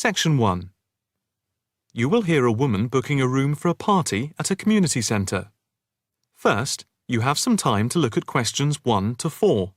Section 1. You will hear a woman booking a room for a party at a community centre. First, you have some time to look at questions 1 to 4.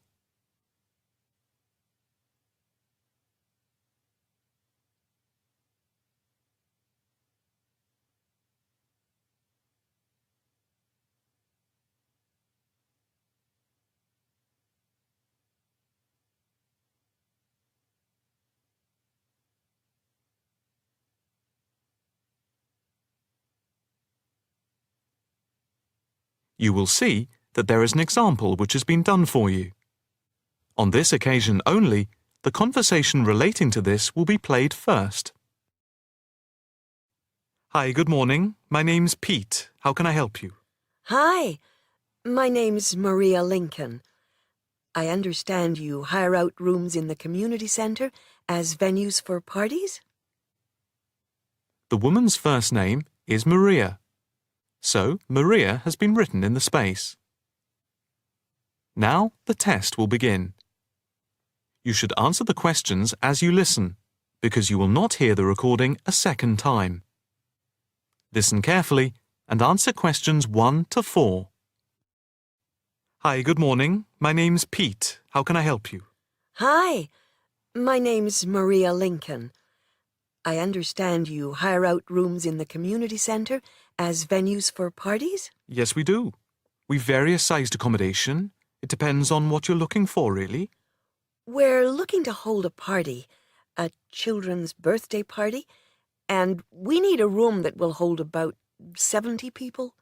You will see that there is an example which has been done for you. On this occasion only, the conversation relating to this will be played first. Hi, good morning. My name's Pete. How can I help you? Hi, my name's Maria Lincoln. I understand you hire out rooms in the community centre as venues for parties? The woman's first name is Maria. So, Maria has been written in the space. Now, the test will begin. You should answer the questions as you listen, because you will not hear the recording a second time. Listen carefully and answer questions 1 to 4. Hi, good morning. My name's Pete. How can I help you? Hi, my name's Maria Lincoln. I understand you hire out rooms in the community centre as venues for parties? Yes, we do. We've various sized accommodation. It depends on what you're looking for, really. We're looking to hold a party, a children's birthday party, and we need a room that will hold about 70 people,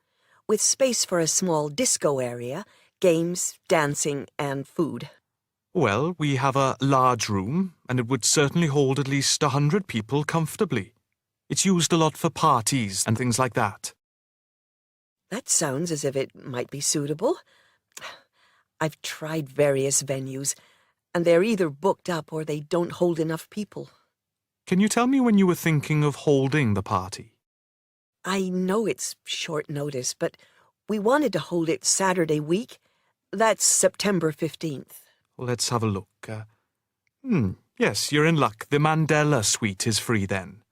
with space for a small disco area, games, dancing, and food. Well, we have a large room, and it would certainly hold at least 100 people comfortably. It's used a lot for parties and things like that. That sounds as if it might be suitable. I've tried various venues, and they're either booked up or they don't hold enough people. Can you tell me when you were thinking of holding the party? I know it's short notice, but we wanted to hold it Saturday week. That's September 15th. Let's have a look. Yes, you're in luck. The Mandela suite is free then.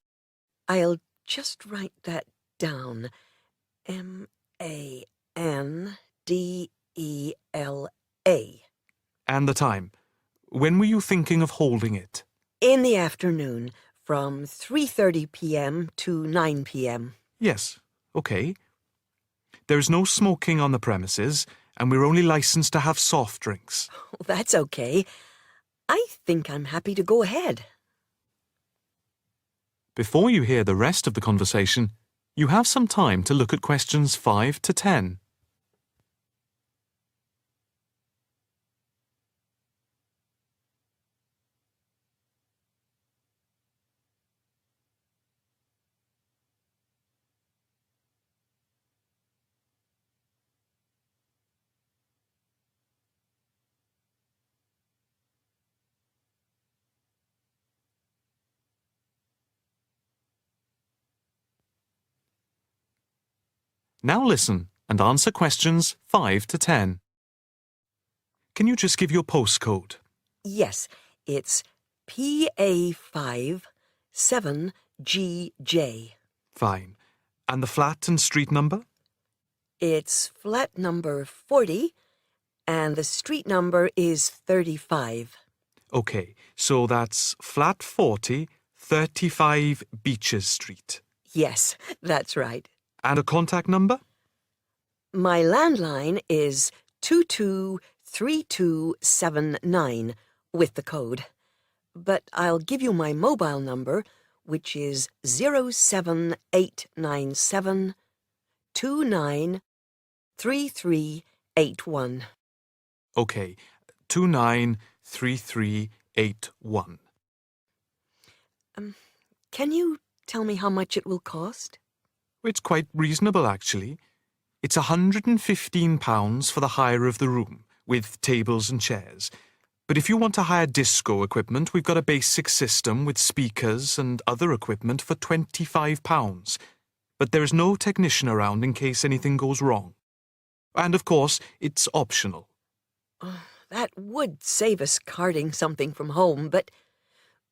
I'll just write that down. M-A-N-D-E-L-A. And the time. When were you thinking of holding it? In the afternoon, from 3:30 p.m. to 9 p.m. Yes, okay. There's no smoking on the premises, and we're only licensed to have soft drinks. That's okay. I think I'm happy to go ahead. Before you hear the rest of the conversation, you have some time to look at questions 5 to 10. Now listen and answer questions 5 to 10. Can you just give your postcode? Yes, it's PA5 7GJ. Fine. And the flat and street number? It's flat number 40, and the street number is 35. Okay, so that's flat 40, 35 Beaches Street. Yes, that's right. And a contact number? My landline is 223279 with the code. But I'll give you my mobile number, which is 07897 293381. Okay, 293381. Can you tell me how much it will cost? It's quite reasonable, actually. It's £115 for the hire of the room, with tables and chairs. But if you want to hire disco equipment, we've got a basic system with speakers and other equipment for £25. But there is no technician around in case anything goes wrong. And of course, it's optional. That would save us carting something from home, but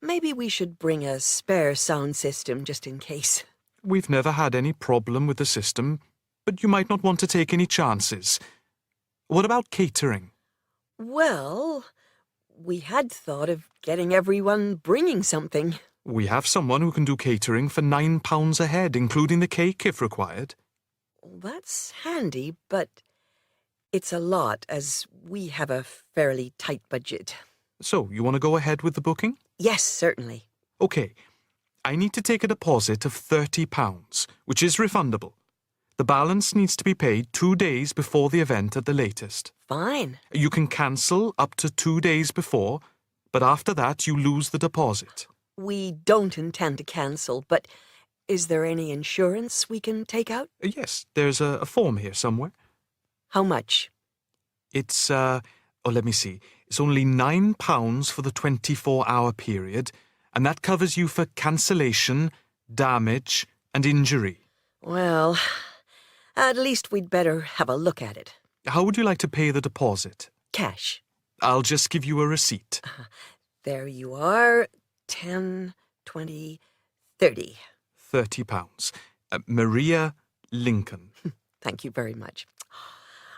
Maybe we should bring a spare sound system just in case. We've never had any problem with the system, but you might not want to take any chances. What about catering? Well, we had thought of getting everyone bringing something. We have someone who can do catering for £9 a head, including the cake if required. That's handy, but it's a lot as we have a fairly tight budget. So, you want to go ahead with the booking? Yes, certainly. OK. I need to take a deposit of £30, which is refundable. The balance needs to be paid 2 days before the event at the latest. Fine. You can cancel up to 2 days before, but after that you lose the deposit. We don't intend to cancel, but is there any insurance we can take out? Yes, there's a form here somewhere. How much? It's, let me see. It's only £9 for the 24-hour period, and that covers you for cancellation, damage, and injury. Well, at least we'd better have a look at it. How would you like to pay the deposit? Cash. I'll just give you a receipt. There you are. 10, 20, 30. £30. Maria Lincoln. Thank you very much.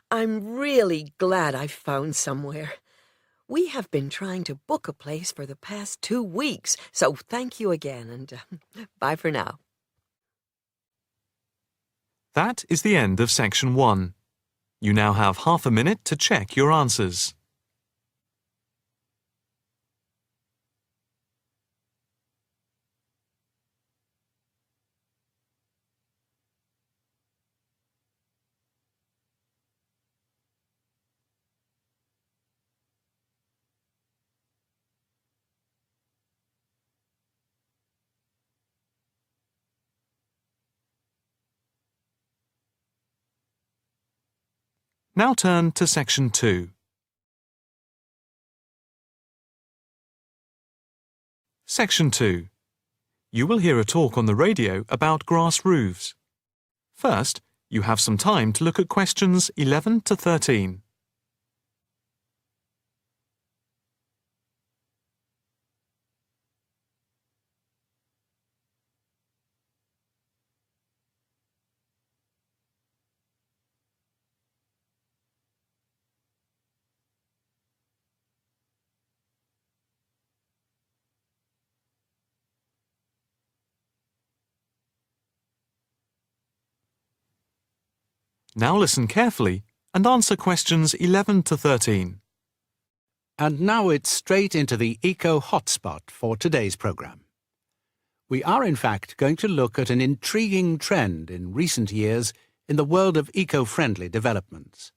I'm really glad I found somewhere. We have been trying to book a place for the past 2 weeks, so thank you again, and bye for now. That is the end of section 1. You now have half a minute to check your answers. Now turn to section 2. Section 2. You will hear a talk on the radio about grass roofs. First, you have some time to look at questions 11 to 13. Now listen carefully and answer questions 11 to 13. And now it's straight into the Eco Hotspot for today's programme. We are in fact going to look at an intriguing trend in recent years in the world of eco-friendly developments.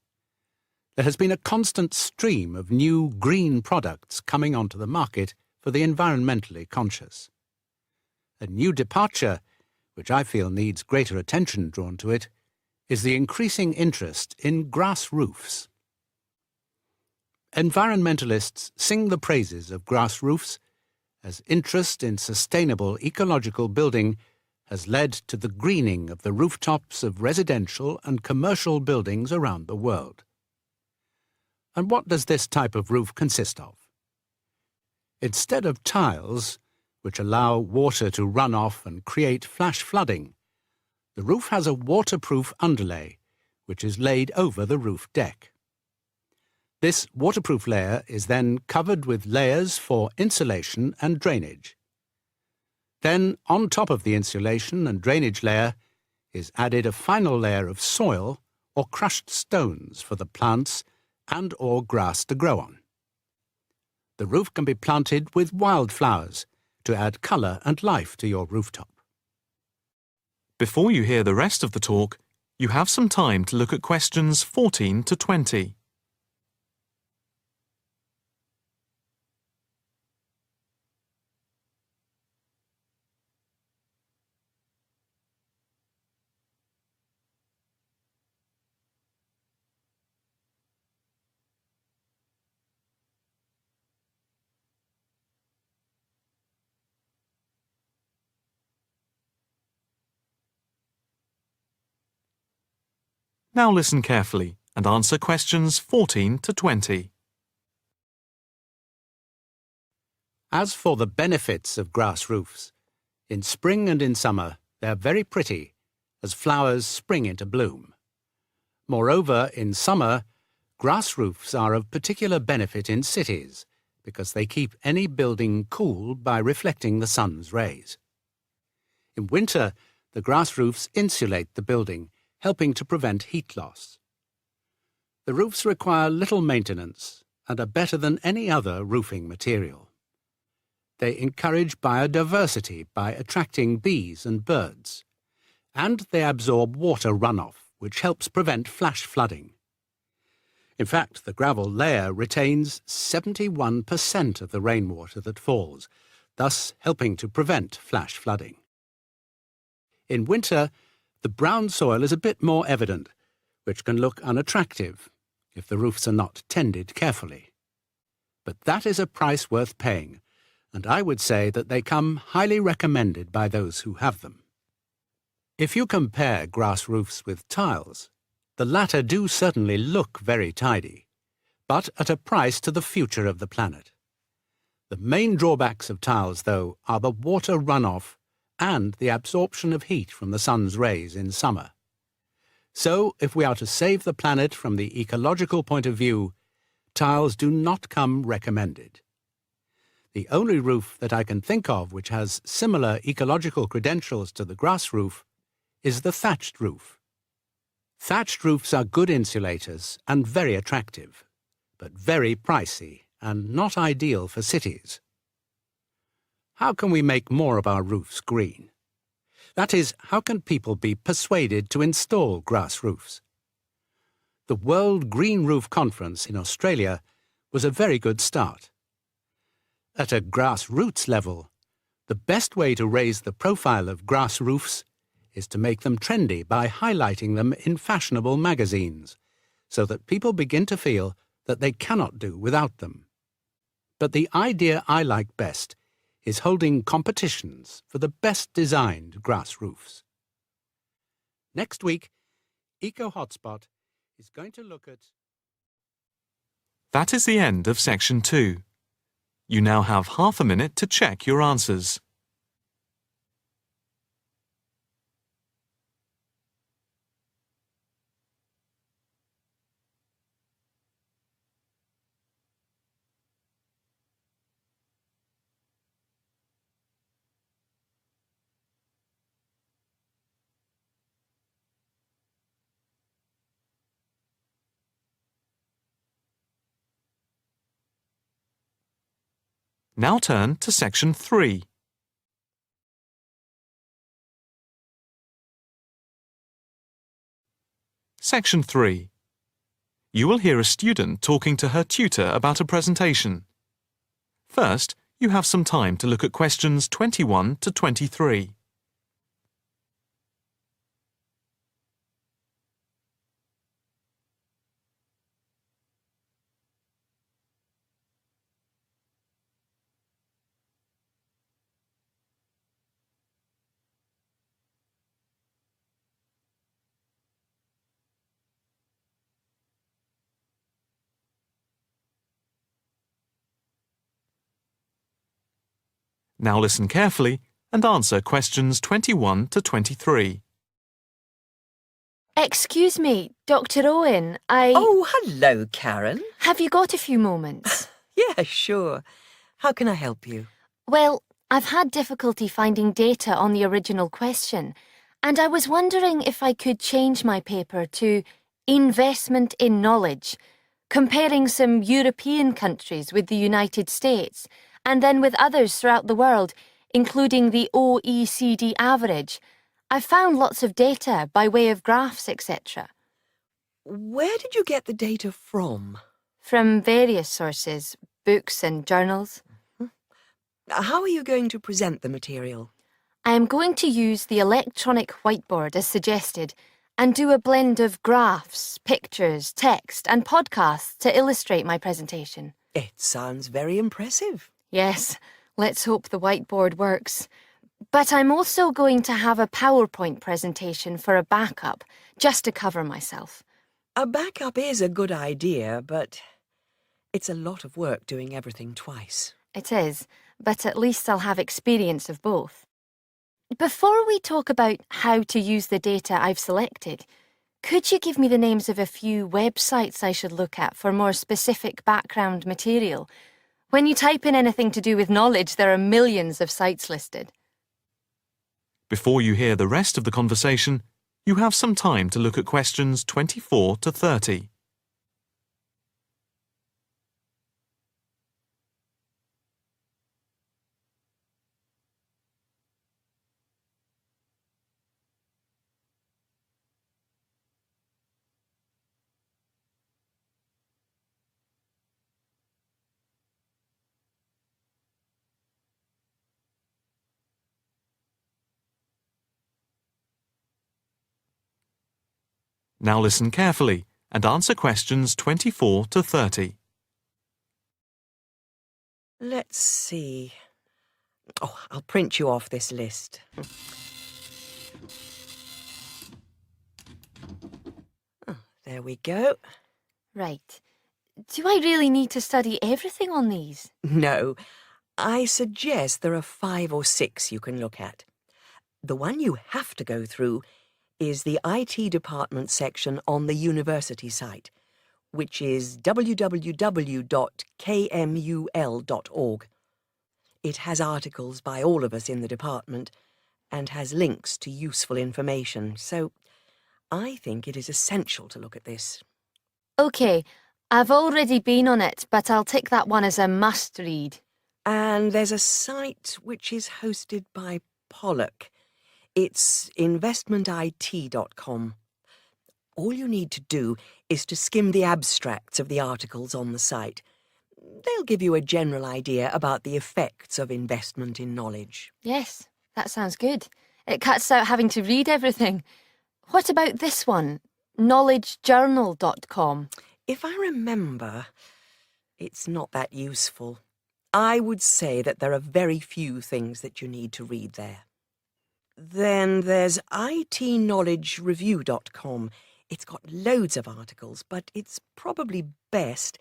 There has been a constant stream of new green products coming onto the market for the environmentally conscious. A new departure, which I feel needs greater attention drawn to it, is the increasing interest in grass roofs. Environmentalists sing the praises of grass roofs as interest in sustainable ecological building has led to the greening of the rooftops of residential and commercial buildings around the world. And what does this type of roof consist of? Instead of tiles, which allow water to run off and create flash flooding, the roof has a waterproof underlay, which is laid over the roof deck. This waterproof layer is then covered with layers for insulation and drainage. Then, on top of the insulation and drainage layer, is added a final layer of soil or crushed stones for the plants and/or grass to grow on. The roof can be planted with wildflowers to add colour and life to your rooftop. Before you hear the rest of the talk, you have some time to look at questions 14 to 20. Now listen carefully and answer questions 14 to 20. As for the benefits of grass roofs, in spring and in summer they're very pretty, as flowers spring into bloom. Moreover, in summer, grass roofs are of particular benefit in cities because they keep any building cool by reflecting the sun's rays. In winter, the grass roofs insulate the building, helping to prevent heat loss. The roofs require little maintenance and are better than any other roofing material. They encourage biodiversity by attracting bees and birds, and they absorb water runoff, which helps prevent flash flooding. In fact, the gravel layer retains 71% of the rainwater that falls, thus helping to prevent flash flooding. In winter, the brown soil is a bit more evident, which can look unattractive if the roofs are not tended carefully. But that is a price worth paying, and I would say that they come highly recommended by those who have them. If you compare grass roofs with tiles, the latter do certainly look very tidy, but at a price to the future of the planet. The main drawbacks of tiles, though, are the water runoff and the absorption of heat from the sun's rays in summer. So, if we are to save the planet from the ecological point of view, tiles do not come recommended. The only roof that I can think of which has similar ecological credentials to the grass roof is the thatched roof. Thatched roofs are good insulators and very attractive, but very pricey and not ideal for cities. How can we make more of our roofs green? That is, how can people be persuaded to install grass roofs? The World Green Roof Conference in Australia was a very good start. At a grassroots level, the best way to raise the profile of grass roofs is to make them trendy by highlighting them in fashionable magazines, so that people begin to feel that they cannot do without them. But the idea I like best is holding competitions for the best designed grass roofs. Next week, Eco Hotspot is going to look at... That is the end of section 2. You now have half a minute to check your answers. Now turn to section 3. Section 3. You will hear a student talking to her tutor about a presentation. First, you have some time to look at questions 21 to 23. Now listen carefully and answer questions 21 to 23. Excuse me, Dr. Owen, Oh, hello, Karen. Have you got a few moments? Yeah, sure. How can I help you? Well, I've had difficulty finding data on the original question, and I was wondering if I could change my paper to Investment in Knowledge, comparing some European countries with the United States, and then with others throughout the world, including the OECD average. I found lots of data by way of graphs, etc. Where did you get the data from? From various sources, books and journals. How are you going to present the material? I am going to use the electronic whiteboard as suggested and do a blend of graphs, pictures, text and podcasts to illustrate my presentation. It sounds very impressive. Yes, let's hope the whiteboard works. But I'm also going to have a PowerPoint presentation for a backup, just to cover myself. A backup is a good idea, but it's a lot of work doing everything twice. It is, but at least I'll have experience of both. Before we talk about how to use the data I've selected, could you give me the names of a few websites I should look at for more specific background material? When you type in anything to do with knowledge, there are millions of sites listed. Before you hear the rest of the conversation, you have some time to look at questions 24 to 30. Now listen carefully and answer questions 24 to 30. Let's see. Oh, I'll print you off this list. Oh, there we go. Right. Do I really need to study everything on these? No, I suggest there are 5 or 6 you can look at. The one you have to go through is the IT department section on the university site, which is www.kmul.org. It has articles by all of us in the department and has links to useful information, so I think it is essential to look at this. OK, I've already been on it, but I'll tick that one as a must-read. And there's a site which is hosted by Pollock. It's investmentit.com. All you need to do is to skim the abstracts of the articles on the site. They'll give you a general idea about the effects of investment in knowledge. Yes, that sounds good. It cuts out having to read everything. What about this one? knowledgejournal.com. If I remember, it's not that useful. I would say that there are very few things that you need to read there. Then there's itknowledgereview.com. It's got loads of articles, but it's probably best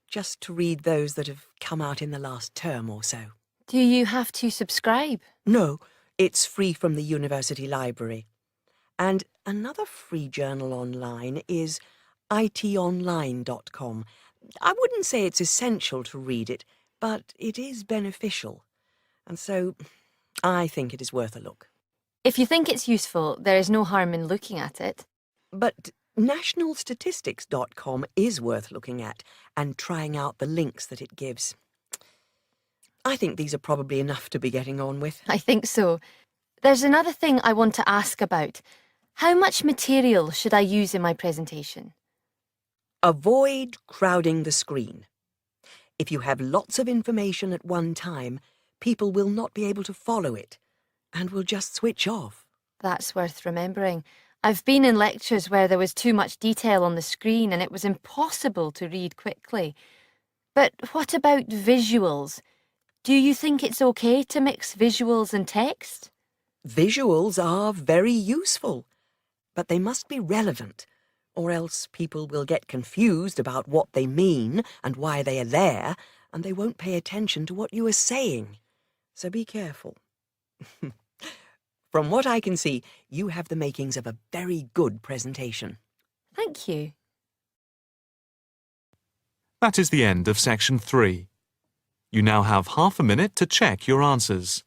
just to read those that have come out in the last term or so. Do you have to subscribe? No, it's free from the university library. And another free journal online is itonline.com. I wouldn't say it's essential to read it, but it is beneficial. And so I think it is worth a look. If you think it's useful, there is no harm in looking at it. But nationalstatistics.com is worth looking at and trying out the links that it gives. I think these are probably enough to be getting on with. I think so. There's another thing I want to ask about. How much material should I use in my presentation? Avoid crowding the screen. If you have lots of information at one time, people will not be able to follow it and will just switch off. That's worth remembering. I've been in lectures where there was too much detail on the screen and it was impossible to read quickly. But what about visuals? Do you think it's okay to mix visuals and text? Visuals are very useful, but they must be relevant, or else people will get confused about what they mean and why they are there, and they won't pay attention to what you are saying. So be careful. From what I can see, you have the makings of a very good presentation. Thank you. That is the end of section 3. You now have half a minute to check your answers.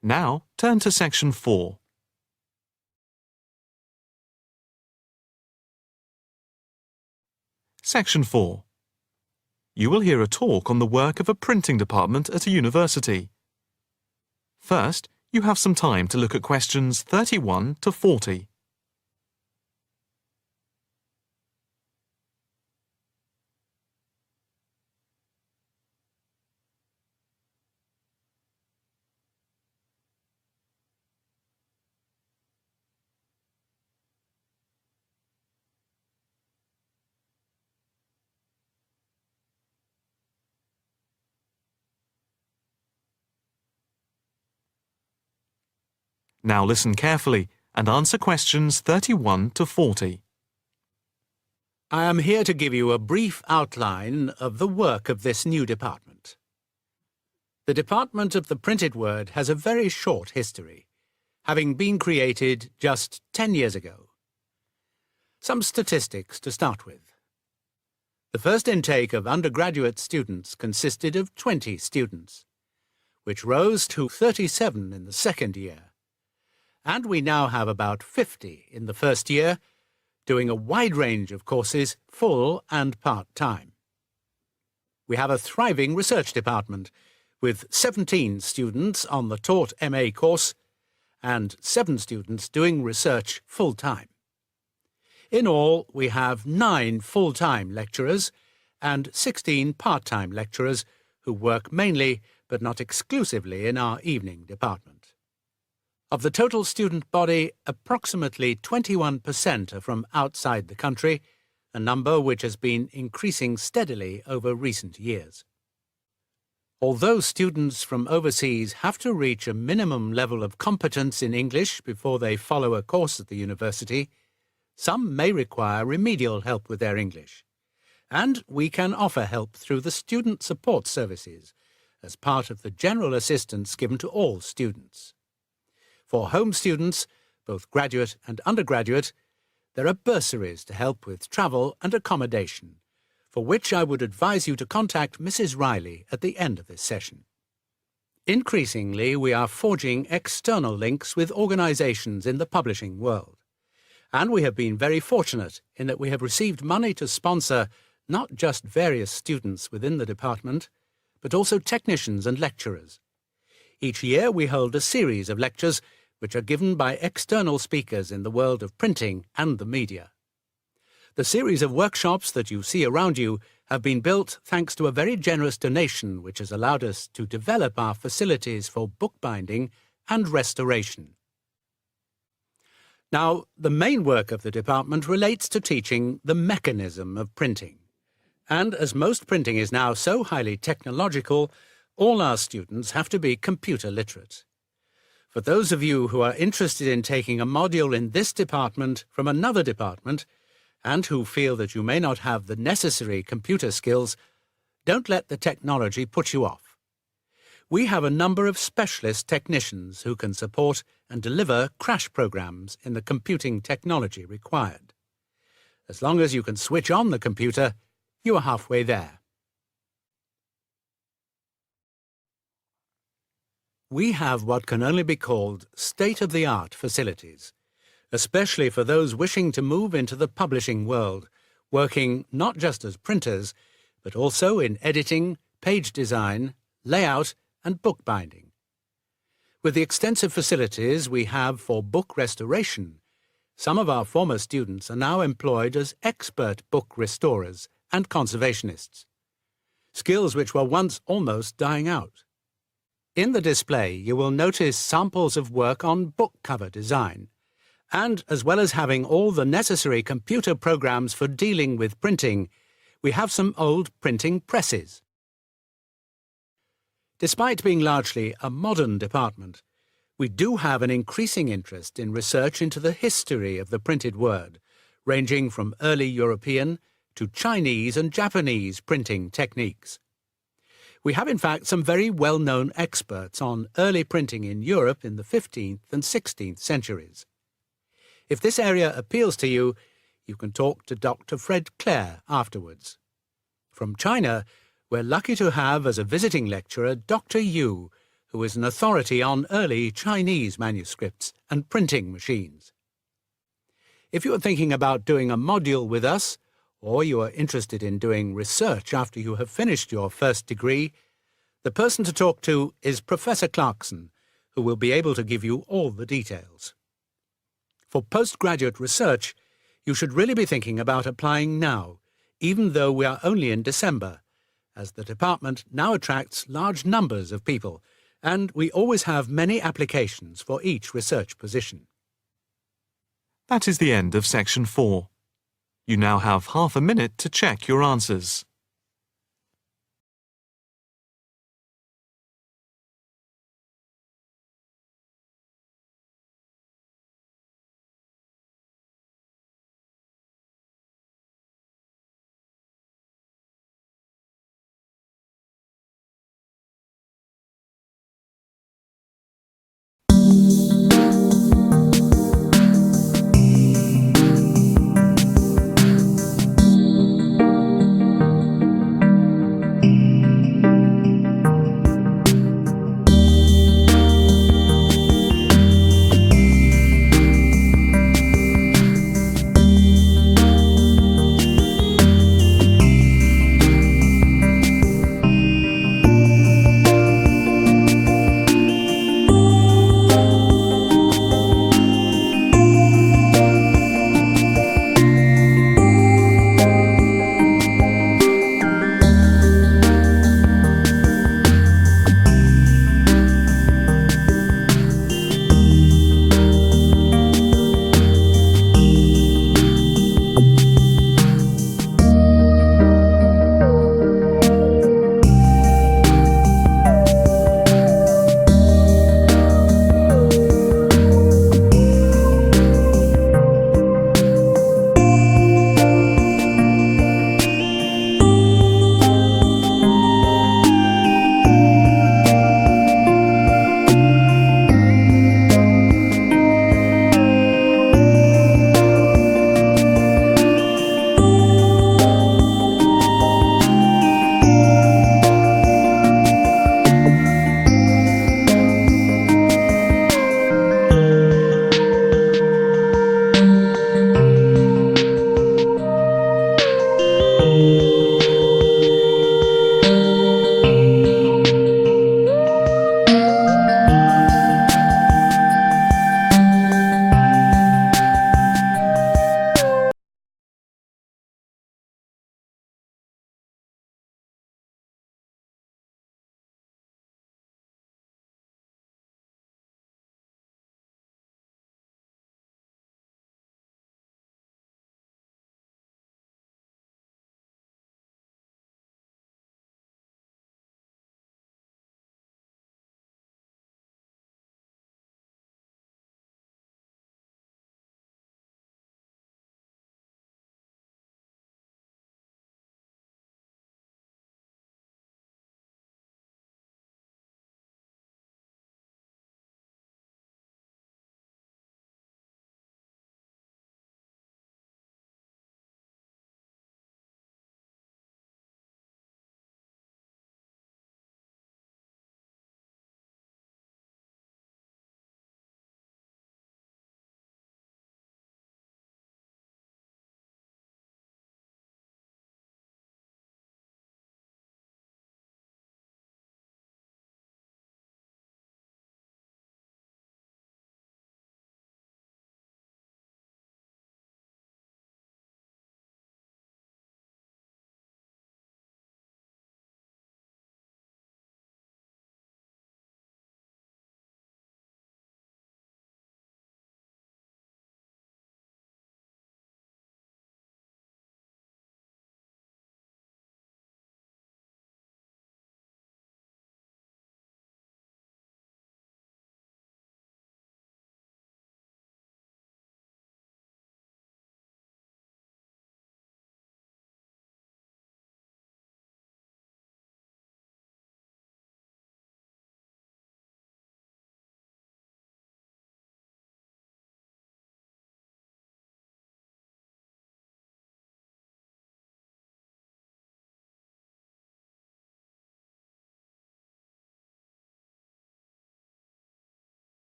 Now, turn to section 4. Section 4. You will hear a talk on the work of a printing department at a university. First, you have some time to look at questions 31 to 40. Now listen carefully and answer questions 31 to 40. I am here to give you a brief outline of the work of this new department. The Department of the Printed Word has a very short history, having been created just 10 years ago. Some statistics to start with. The first intake of undergraduate students consisted of 20 students, which rose to 37 in the second year. And we now have about 50 in the first year, doing a wide range of courses, full and part-time. We have a thriving research department, with 17 students on the taught MA course and 7 students doing research full-time. In all, we have 9 full-time lecturers and 16 part-time lecturers who work mainly, but not exclusively, in our evening department. Of the total student body, approximately 21% are from outside the country, a number which has been increasing steadily over recent years. Although students from overseas have to reach a minimum level of competence in English before they follow a course at the university, some may require remedial help with their English, and we can offer help through the Student Support Services as part of the general assistance given to all students. For home students, both graduate and undergraduate, there are bursaries to help with travel and accommodation, for which I would advise you to contact Mrs. Riley at the end of this session. Increasingly, we are forging external links with organisations in the publishing world. And we have been very fortunate in that we have received money to sponsor not just various students within the department, but also technicians and lecturers. Each year we hold a series of lectures which are given by external speakers in the world of printing and the media. The series of workshops that you see around you have been built thanks to a very generous donation which has allowed us to develop our facilities for bookbinding and restoration. Now, the main work of the department relates to teaching the mechanism of printing. And as most printing is now so highly technological, all our students have to be computer literate. For those of you who are interested in taking a module in this department from another department, and who feel that you may not have the necessary computer skills, don't let the technology put you off. We have a number of specialist technicians who can support and deliver crash programs in the computing technology required. As long as you can switch on the computer, you are halfway there. We have what can only be called state-of-the-art facilities, especially for those wishing to move into the publishing world, working not just as printers, but also in editing, page design, layout, and bookbinding. With the extensive facilities we have for book restoration, some of our former students are now employed as expert book restorers and conservationists, skills which were once almost dying out. In the display you will notice samples of work on book cover design, and as well as having all the necessary computer programs for dealing with printing, we have some old printing presses. Despite being largely a modern department, we do have an increasing interest in research into the history of the printed word, ranging from early European to Chinese and Japanese printing techniques. We have in fact some very well-known experts on early printing in Europe in the 15th and 16th centuries. If this area appeals to you, you can talk to Dr. Fred Clare afterwards. From China, we're lucky to have as a visiting lecturer Dr. Yu, who is an authority on early Chinese manuscripts and printing machines. If you are thinking about doing a module with us, or you are interested in doing research after you have finished your first degree, the person to talk to is Professor Clarkson, who will be able to give you all the details. For postgraduate research, you should really be thinking about applying now, even though we are only in December, as the department now attracts large numbers of people, and we always have many applications for each research position. That is the end of section 4. You now have half a minute to check your answers.